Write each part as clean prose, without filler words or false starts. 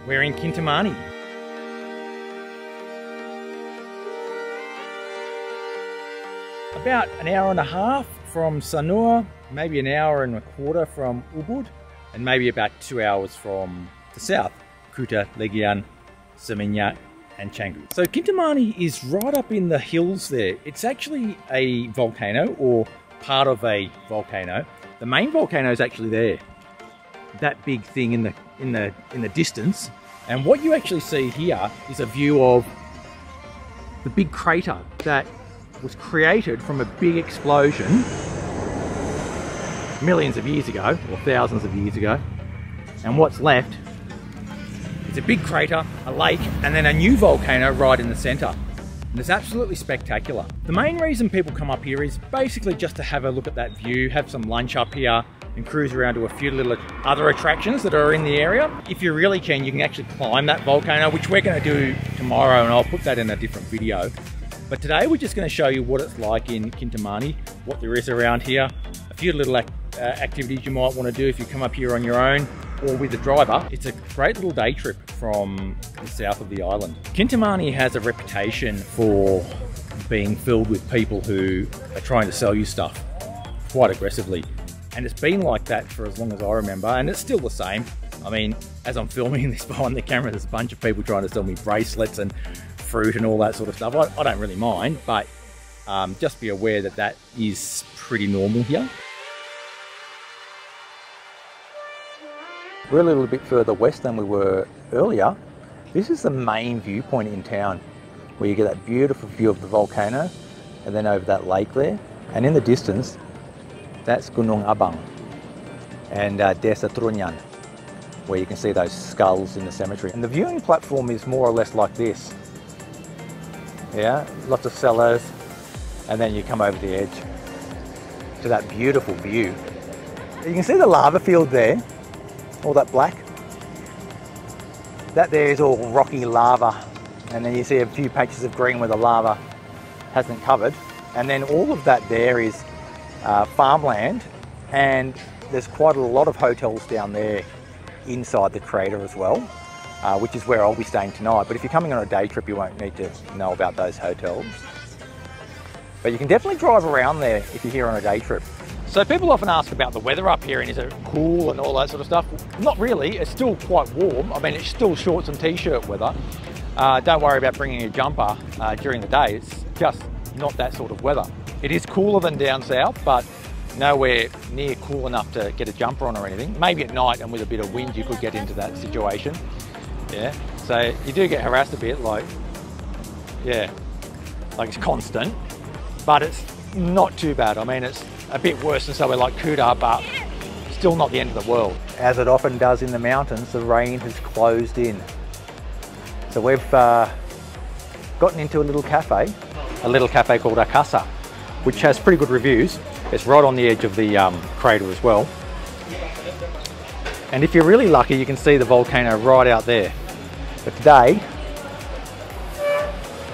We're in Kintamani. About an hour and a half from Sanur, maybe an hour and a quarter from Ubud, and maybe about 2 hours from the south, Kuta, Legian, Seminyak and Canggu. So Kintamani is right up in the hills there. It's actually a volcano or part of a volcano. The main volcano is actually there. That big thing in the distance. And what you actually see here is a view of the big crater that was created from a big explosion millions of years ago, or thousands of years ago. And what's left is a big crater, a lake, and then a new volcano right in the center. And it's absolutely spectacular. The main reason people come up here is basically just to have a look at that view, have some lunch up here, and cruise around to a few little other attractions that are in the area. If you're really keen, you can actually climb that volcano, which we're going to do tomorrow, and I'll put that in a different video. But today we're just going to show you what it's like in Kintamani, what there is around here, a few little activities you might want to do if you come up here on your own or with a driver. It's a great little day trip from the south of the island. Kintamani has a reputation for being filled with people who are trying to sell you stuff quite aggressively. And it's been like that for as long as I remember, and it's still the same. I mean, as I'm filming this behind the camera, there's a bunch of people trying to sell me bracelets and fruit and all that sort of stuff. I don't really mind, but just be aware that that is pretty normal here. We're a little bit further west than we were earlier. This is the main viewpoint in town, where you get that beautiful view of the volcano and then over that lake there. And in the distance, that's Gunung Abang and Desa Trunyan, where you can see those skulls in the cemetery. And the viewing platform is more or less like this. Yeah, lots of cellars, and then you come over the edge to that beautiful view. You can see the lava field there, all that black. That there is all rocky lava, and then you see a few patches of green where the lava hasn't covered. And then all of that there is farmland, and there's quite a lot of hotels down there inside the crater as well, which is where I'll be staying tonight. But if you're coming on a day trip, you won't need to know about those hotels. But you can definitely drive around there if you're here on a day trip. So people often ask about the weather up here and is it cool and all that sort of stuff. Not really, it's still quite warm. I mean, it's still shorts and t-shirt weather. Don't worry about bringing a jumper during the day. It's just not that sort of weather. It is cooler than down south, but nowhere near cool enough to get a jumper on or anything. Maybe at night and with a bit of wind you could get into that situation. Yeah, so you do get harassed a bit, like, yeah, like it's constant, but it's not too bad. I mean, it's a bit worse than somewhere like Kuta, but still not the end of the world. As it often does in the mountains, the rain has closed in. So we've gotten into a little cafe called Akasa, which has pretty good reviews. It's right on the edge of the crater as well. And if you're really lucky, you can see the volcano right out there. But today,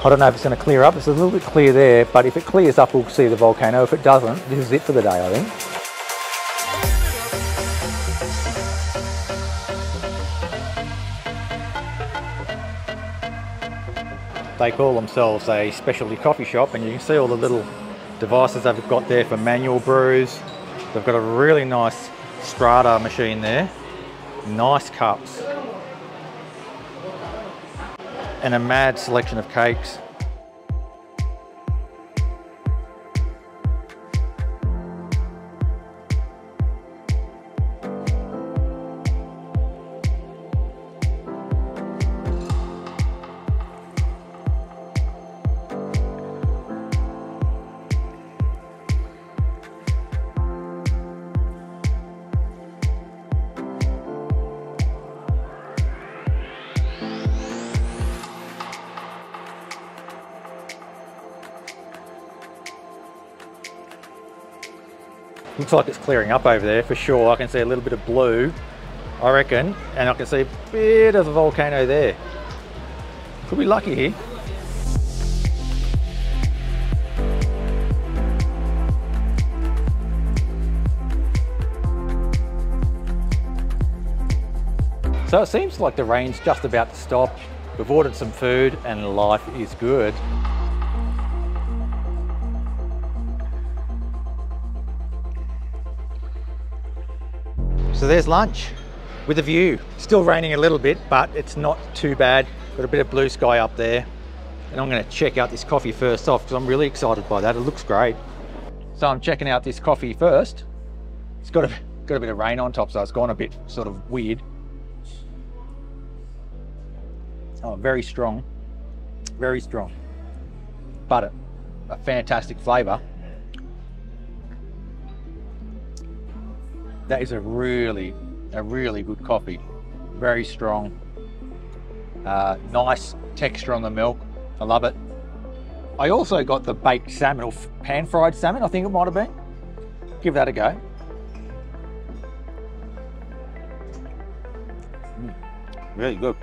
I don't know if it's going to clear up. It's a little bit clear there, but if it clears up, we'll see the volcano. If it doesn't, this is it for the day, I think. They call themselves a specialty coffee shop, and you can see all the little devices they've got there for manual brews. They've got a really nice strata machine there, nice cups, and a mad selection of cakes. Looks like it's clearing up over there for sure. I can see a little bit of blue, I reckon, and I can see a bit of a volcano there. Could be lucky here. So it seems like the rain's just about to stop. We've ordered some food and life is good. So there's lunch with a view. Still raining a little bit, but it's not too bad. Got a bit of blue sky up there. And I'm gonna check out this coffee first off because I'm really excited by that. It looks great. So I'm checking out this coffee first. It's got a bit of rain on top, so it's gone a bit sort of weird. Oh, very strong, but a fantastic flavour. That is a really good coffee. Very strong, nice texture on the milk. I love it. I also got the baked salmon, or pan-fried salmon, I think it might have been. Give that a go. Really good.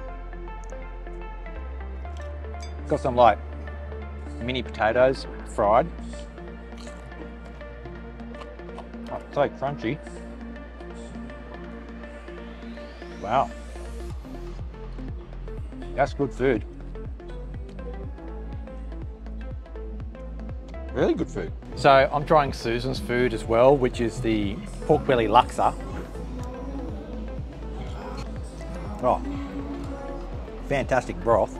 Got some like mini potatoes fried. Oh, so crunchy. Wow. That's good food. Really good food. So I'm trying Susan's food as well, which is the pork belly laksa. Oh, fantastic broth.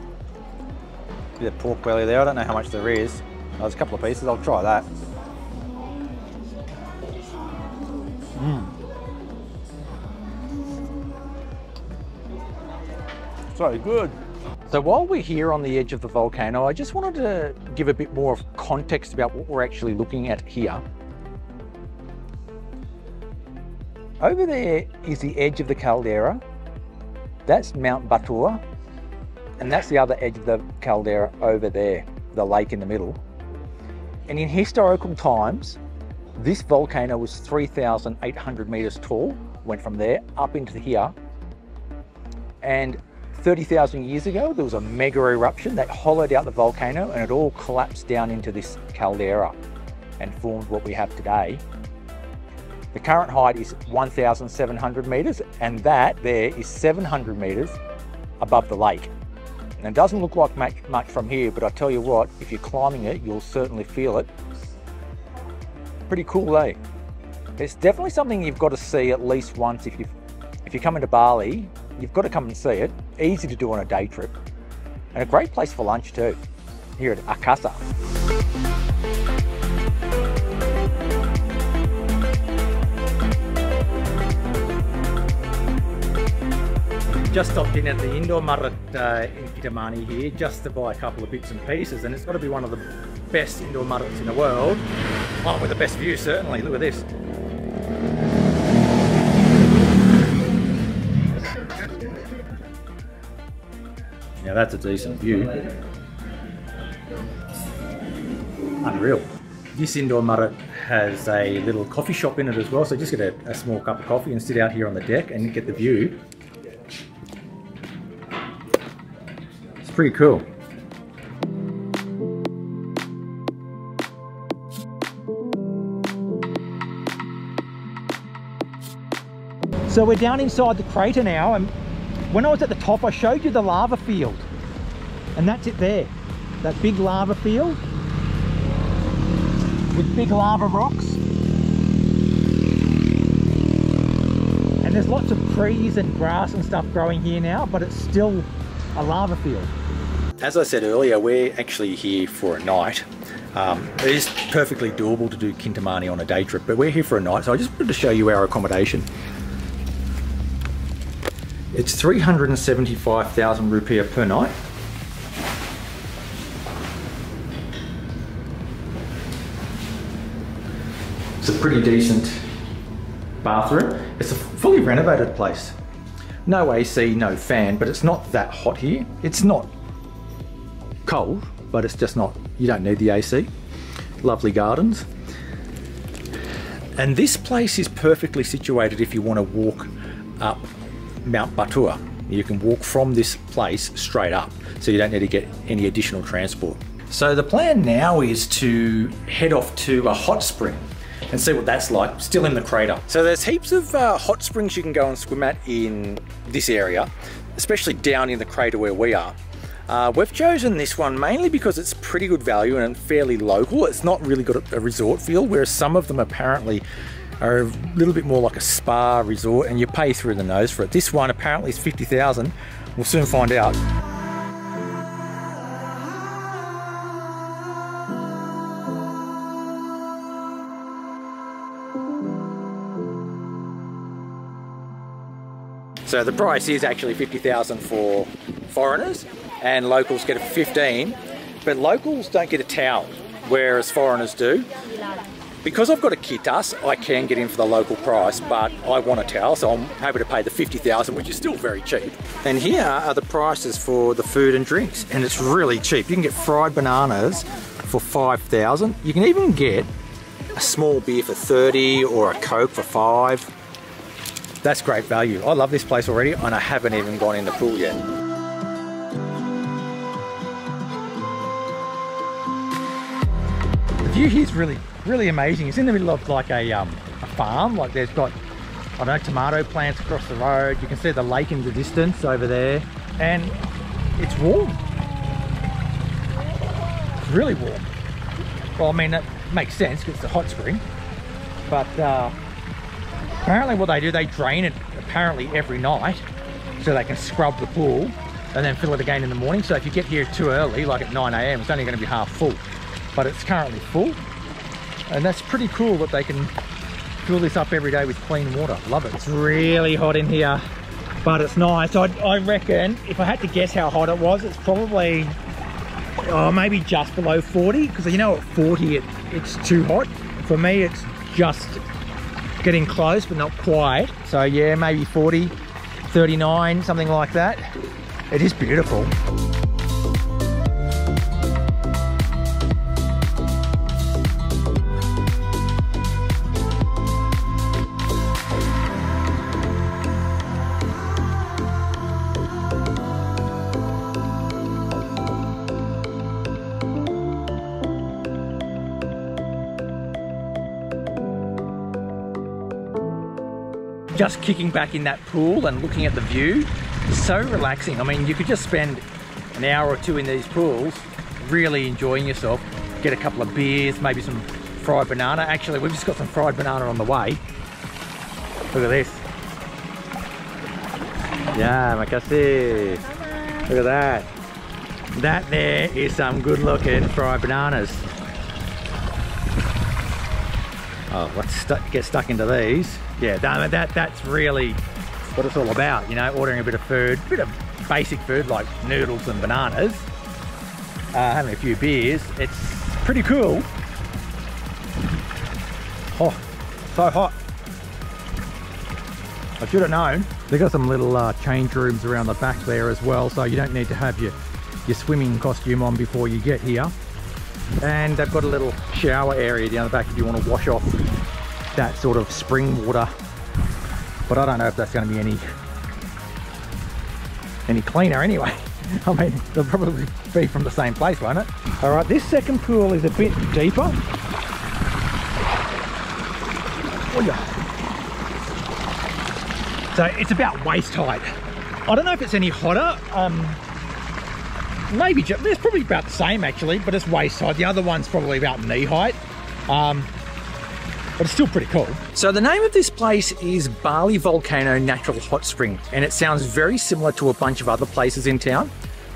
Bit of pork belly there. I don't know how much there is. Oh, there's a couple of pieces. I'll try that. So good. So while we're here on the edge of the volcano, I just wanted to give a bit more of context about what we're actually looking at here. Over there is the edge of the caldera. That's Mount Batur. And that's the other edge of the caldera over there, the lake in the middle. And in historical times, this volcano was 3,800 meters tall, went from there up into here. And 30,000 years ago, there was a mega eruption that hollowed out the volcano and it all collapsed down into this caldera and formed what we have today. The current height is 1,700 meters and that there is 700 meters above the lake. And it doesn't look like much from here, but I tell you what, if you're climbing it, you'll certainly feel it. Pretty cool, eh? It's definitely something you've got to see at least once if you're coming to Bali. You've got to come and see it. Easy to do on a day trip. And a great place for lunch too, here at Akasa. Just stopped in at the Indomaret in Kintamani here, just to buy a couple of bits and pieces, and it's got to be one of the best Indomarets in the world. Oh, with the best view, certainly. Look at this. Now that's a decent view. Unreal. This Indomaret has a little coffee shop in it as well, so just get a small cup of coffee and sit out here on the deck and get the view. It's pretty cool. So we're down inside the crater now, and when I was at the top I showed you the lava field, and that's it there, that big lava field with big lava rocks, and there's lots of trees and grass and stuff growing here now, but it's still a lava field. As I said earlier, we're actually here for a night. It is perfectly doable to do Kintamani on a day trip, but we're here for a night, so I just wanted to show you our accommodation. It's 375,000 rupiah per night. It's a pretty decent bathroom. It's a fully renovated place. No AC, no fan, but it's not that hot here. It's not cold, but it's just not, you don't need the AC. Lovely gardens. And this place is perfectly situated if you want to walk up Mount Batur. You can walk from this place straight up, so you don't need to get any additional transport. So the plan now is to head off to a hot spring, and see what that's like, still in the crater. So there's heaps of hot springs you can go and swim at in this area, especially down in the crater where we are. We've chosen this one mainly because it's pretty good value and fairly local. It's not really got a resort feel, whereas some of them apparently are a little bit more like a spa resort and you pay through the nose for it. This one apparently is 50,000. We'll soon find out. So the price is actually 50,000 for foreigners and locals get a 15, but locals don't get a towel, whereas foreigners do. Because I've got a kitas, I can get in for the local price, but I want a towel, so I'm happy to pay the 50,000, which is still very cheap. And here are the prices for the food and drinks, and it's really cheap. You can get fried bananas for 5,000. You can even get a small beer for 30 or a Coke for 5. That's great value. I love this place already, and I haven't even gone in the pool yet. The view here is really amazing. It's in the middle of like a farm. Like there's got, I don't know, tomato plants across the road. You can see the lake in the distance over there, and it's warm. It's really warm. Well, I mean, that makes sense because it's a hot spring, but apparently what they do, they drain it apparently every night so they can scrub the pool and then fill it again in the morning. So if you get here too early, like at 9 AM, it's only going to be half full, but it's currently full. And that's pretty cool that they can fill this up every day with clean water. Love it. It's really hot in here, but it's nice. I reckon if I had to guess how hot it was, it's probably maybe just below 40, because you know at 40 it's too hot. For me it's just getting close but not quite. So yeah, maybe 40, 39, something like that. It is beautiful. Just kicking back in that pool and looking at the view is so relaxing. I mean, you could just spend an hour or two in these pools really enjoying yourself. Get a couple of beers, maybe some fried banana. Actually, we've just got some fried banana on the way. Look at this. Yeah, makasih. Look at that. That there is some good looking fried bananas. Oh, let's get stuck into these. Yeah, that's really what it's all about, you know, ordering a bit of food, a bit of basic food like noodles and bananas, having a few beers. It's pretty cool. Oh, so hot. I should have known. They've got some little change rooms around the back there as well, so you don't need to have your swimming costume on before you get here. And they've got a little shower area down the back if you want to wash off that sort of spring water, but I don't know if that's going to be any cleaner anyway. I mean, they'll probably be from the same place, won't it? All right, this second pool is a bit deeper. Oh yeah. So it's about waist height. I don't know if it's any hotter. Maybe it's probably about the same actually, but it's waist height. The other one's probably about knee height. But it's still pretty cool. So the name of this place is Bali Volcano Natural Hot Spring, and it sounds very similar to a bunch of other places in town.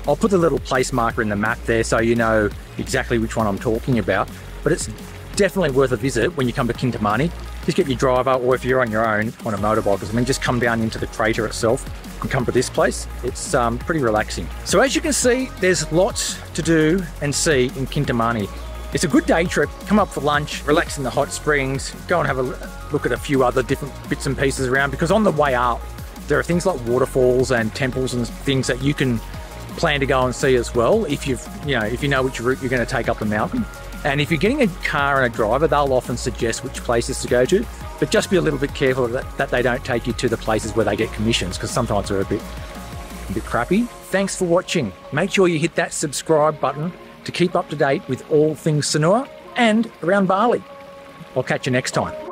I'll put the little place marker in the map there so you know exactly which one I'm talking about, but it's definitely worth a visit when you come to Kintamani. Just get your driver, or if you're on your own on a motorbike, I mean, just come down into the crater itself and come to this place. It's pretty relaxing. So as you can see, there's lots to do and see in Kintamani. It's a good day trip. Come up for lunch, relax in the hot springs, go and have a look at a few other different bits and pieces around, because on the way up there are things like waterfalls and temples and things that you can plan to go and see as well if you know which route you're going to take up the mountain. And if you're getting a car and a driver, they'll often suggest which places to go to, but just be a little bit careful that they don't take you to the places where they get commissions, because sometimes they're a bit crappy. Thanks for watching. Make sure you hit that subscribe button to keep up to date with all things Sanur and around Bali. I'll catch you next time.